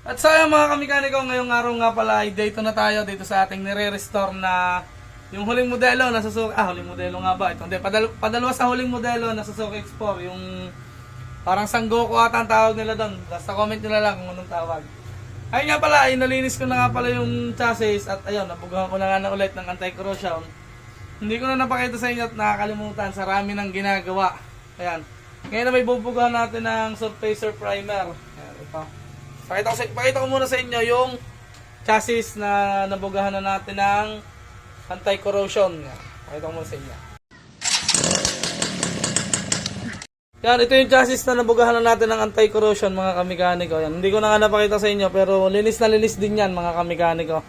At sa mga kamikaniko, ngayong araw nga pala ay dito na tayo dito sa ating nire-restore na yung huling modelo na Suzuki, huling modelo nga ba? Ito, hindi, padalawa sa huling modelo na Suzuki X4, yung parang Sangoku ata ang tawag nila doon. Basta comment nyo na lang kung anong tawag. Ayun nga pala, ay nalinis ko na nga pala yung chassis at ayun, nabugahan ko na nga na ulit ng anti-corrosion. Hindi ko na napakita sa inyo at nakakalimutan sa rami ng ginagawa. Ayan. Ngayon na may bubugahan natin ng surfacer primer. Ayan, ito. Pakita ko muna sa inyo yung chassis na nabugahan na natin ng anti-corrosion. Pakita ko muna sa inyo. Yan, ito yung chassis na nabugahan na natin ng anti-corrosion mga kamikaniko. Yan, hindi ko na nga napakita sa inyo pero linis na linis din yan mga kamikaniko.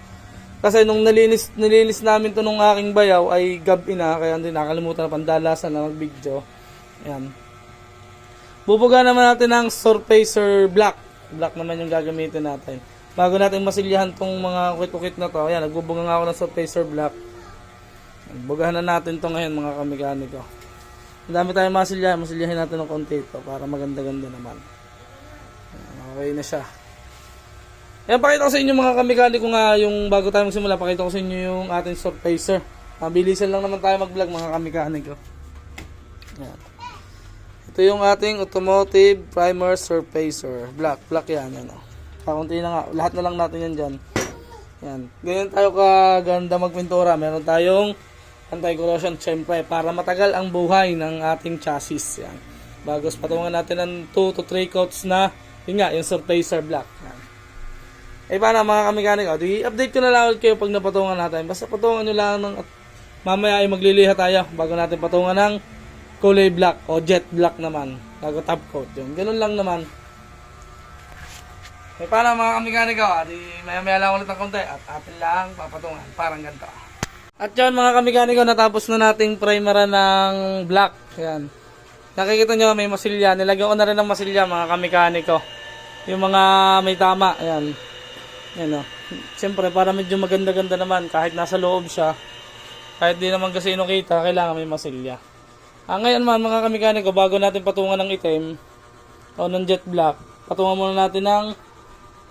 Kasi nung nilinis namin to nung aking bayaw ay gabi na, kaya hindi nakalimutan na pandalasan na mag-video. Yan. Bubugahan naman natin ng surfacer black. Black naman yung gagamitin natin. Bago natin masilyahan tong mga ukit-ukit na to, ayan, nagbubuga nga ako ng surfacer black. Bugahan na natin to ngayon mga kamikaniko. Ang dami tayong masilyahin natin ng konti ito para maganda-ganda naman. Okay na siya. Ayan, pakita ko sa inyo mga kamikaniko nga yung bago tayo magsimula, pakita ko sa inyo yung ating surfacer. Mabilisan lang naman tayo mag-vlog mga kamikaniko. Ayan. Ito yung ating automotive primer surfacer. Black yan. Yan o. Pakunti na nga. Lahat na lang natin yan dyan. Yan. Ganyan tayo kaganda magpintura. Meron tayong anti-corrosion syempre para matagal ang buhay ng ating chassis. Yan. Bagos patungan natin ng 2 to 3 coats na yun nga, yung surfacer black. Yan. Eh paano mga kamikaniko? I-update ko na lang kayo pag napatungan natin. Basta patungan nyo lang ng mamaya ay magliliha tayo bago natin patungan ng kulay black o jet black naman bago top coat yun. Ganun lang naman. Eh paano mga kamikaniko? Di maya lang ulit ng konti at atin lang papatungan. Parang ganito. At yun mga kamikaniko, natapos na nating primeran ng black. Yan. Nakikita nyo may masilya. Nilagyan ko na rin ng masilya mga kamikaniko. Yung mga may tama. Yan. Yan o. Siyempre para medyo maganda-ganda naman kahit nasa loob siya. Kahit di naman kasi kita, kailangan may masilya. Ngayon man mga kamikaniko, bago natin patungan ng itim o ng jet black, patungan muna natin ng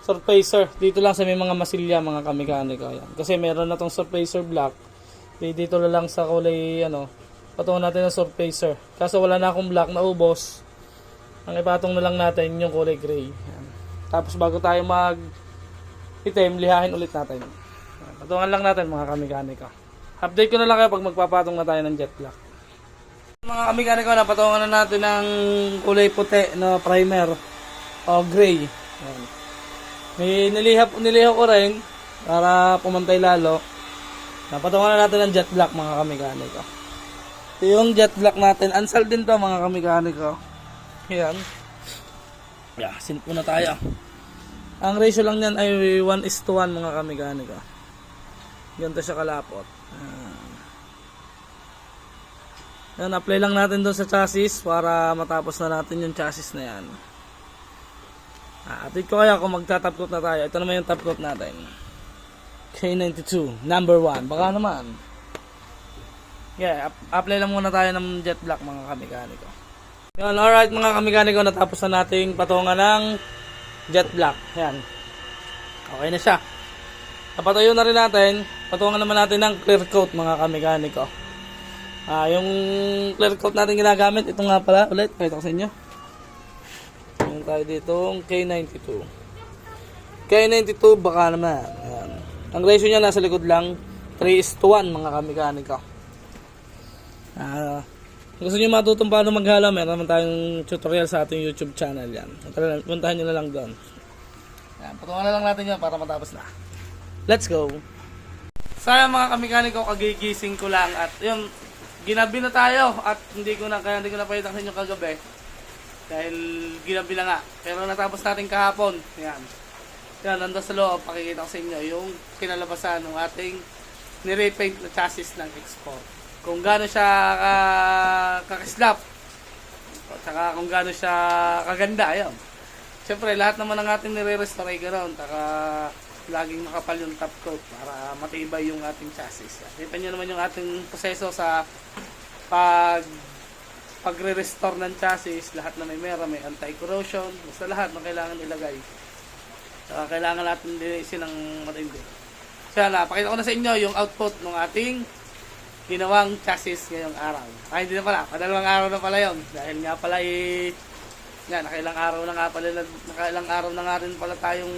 surfacer. Dito lang sa may mga masilya mga kamikaniko. Yan. Kasi meron na tong surfacer black. Dito na lang sa kulay patungan natin ng surfacer. Kaso wala na akong black na ubos. Ang ipatong na lang natin yung kulay gray. Yan. Tapos bago tayo mag itim, lihahin ulit natin. Yan. Patungan lang natin mga kamikaniko. Update ko na lang kayo pag magpapatong na tayo ng jet black. Mga kamikaniko, napatungan na natin ng kulay puti na primer o gray. Ayan. May niliha ko rin para pumantay lalo. Napatungan na natin ng jet black mga kamikaniko. Ito yung jet black natin. Ansal din to mga kamikaniko. Ayan. Yeah, sinpo na tayo. Ang ratio lang yan ay 1:1 mga kamikaniko. Ganito siya kalapot. Yan, apply lang natin doon sa chassis para matapos na natin yung chassis na yan. Atin ko kaya kung magta-top coat na tayo. Ito naman yung top coat natin. K92, number 1. Baka naman. Yeah, apply lang muna tayo ng jet black mga kamikaniko. Yan, alright mga kamikaniko, natapos na nating patungan ng jet black. Yan. Okay na siya. Napatuyo na rin natin. Patungan naman natin ng clear coat mga kamikaniko. Yung clear coat natin ginagamit, ito nga pala, ulit, pakita ko sa inyo. Yung tayo dito, K92. K92, baka naman. Ayan. Ang ratio niya nasa likod lang, 3:1 mga kamikaniko. Gusto nyo matutong paano maghala, meron naman tayong tutorial sa ating YouTube channel yan. Puntahan nyo na lang doon. Ayan, patungan na lang natin yan para matapos na. Let's go! Sayang mga kamikaniko, kagigising ko lang at yun, ginabi na tayo at hindi ko na pakita sa inyo kagabi dahil ginabi na nga, pero natapos natin kahapon. Yan, nandun sa loob, pakikita ko sa inyo yung kinalabasan ng ating nirepaint na chassis ng X4, kung gaano siya kakaslap at saka kung gaano siya kaganda. Ayun, siyempre lahat naman ng ating nire-restore ay ganoon, laging makapal yung top coat para matibay yung ating chassis. Kita nyo naman yung ating proseso sa pagre-restore ng chassis. Lahat na may anti-corrosion, basta lahat na kailangan ilagay. Kailangan natin linisin ng matindi. So yan, pakita ko na sa inyo yung output ng ating ginawang chassis ngayong araw. Ay, hindi na pala. Padalawang araw na pala yun. Dahil nga pala yan, nakailang araw na nga rin pala tayong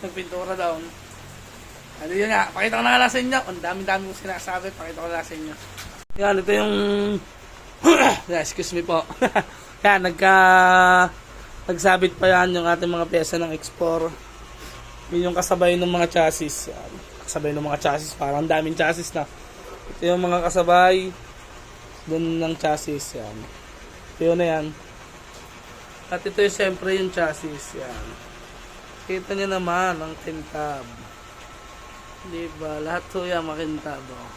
nagpintura doon. Ano yun nga, pakita ko na nga sa inyo. Ang dami-dami kong sinasabi, pakita ko na sa inyo. Yan, ito yung excuse me po. Yan, nagsabit pa yan yung ating mga pyesa ng X4. Yun yung kasabay ng mga chassis. Yan, kasabay ng mga chassis, parang daming chassis na. Ito yung mga kasabay dun ng chassis. Yan. Ito yun na yan. At ito yung siyempre yung chassis. Yan. Kita nyo naman ang kintab. Diba? Lahat to yan makintab. Oh.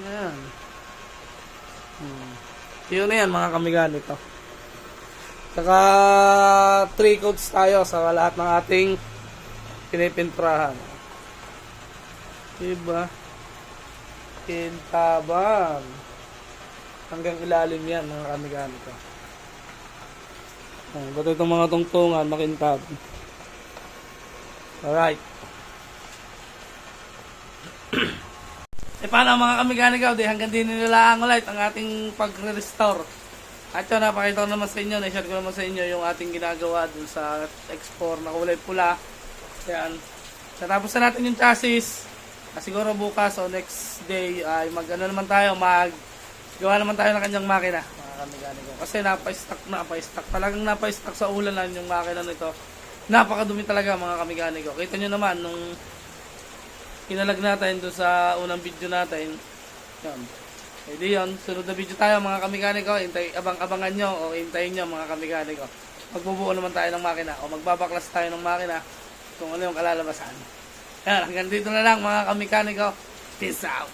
Yan. Yun na yan mga kamigan ito. Saka 3 coats tayo sa lahat ng ating pinipintrahan. Diba? Kintabang. Hanggang ilalim yan mga kamigan ito. Ba't itong mga tungtungan makintab. Alright. Paano mga kamiganigaw, hanggang din nila ang ulit ang ating pagre-restore. At yun, napakita ko naman sa inyo, na-share ko naman sa inyo yung ating ginagawa dun sa X4 na kulay pula. Yan. Natapos na natin yung chassis. Siguro bukas o next day ay mag-ano naman tayo, gawa naman tayo ng kanyang makina. Mga kamiganigaw. Kasi napa-stock. Talagang napa-stock sa ulanan yung makina nito. Napakadumi talaga mga kamiganigaw. Kita nyo naman nung kinalag natin doon sa unang video natin. Yan. Pwede yun. Sunod na video tayo mga kamiganiko. Abang-abangan nyo o hintayin nyo mga kamiganiko. Magbubuo naman tayo ng makina o magbabaklas tayo ng makina kung ano yung kalalabasan. Yan. Hanggang dito na lang mga kamiganiko. Peace out.